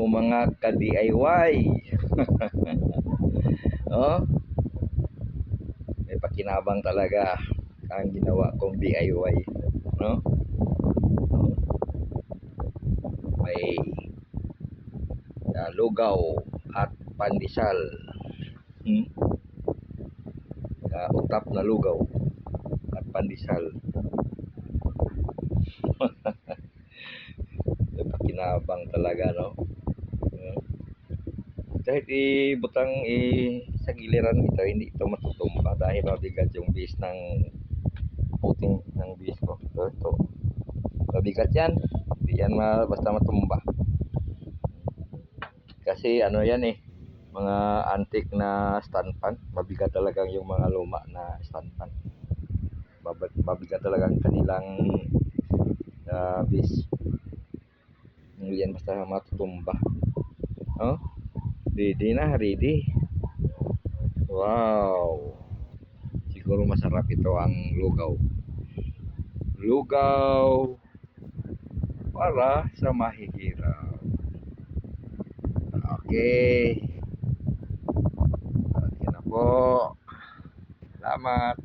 mga ka-DIY. Oh, may pakinabang talaga ang ginawa kong DIY, no? May lugaw at pandesal. Utap na lugaw at pandesal. May pakinabang talaga, no? Kahit ibutang sa giliran ito, hindi ito matutumba dahil mabigat yung base ng puting ng base ko. Ito. Mabigat yan. Hindi yan basta matumba. Kasi ano yan mga antique na stand pan. Mabigat talagang yung mga luma na stand pan. Mabigat talagang kanilang base. Hindi yan basta matutumba. Oh, ready na, ready. Wow. Siguro masarap ito ang lugaw. Lugaw para sa mahihirap. Okay. Okay na po. Salamat.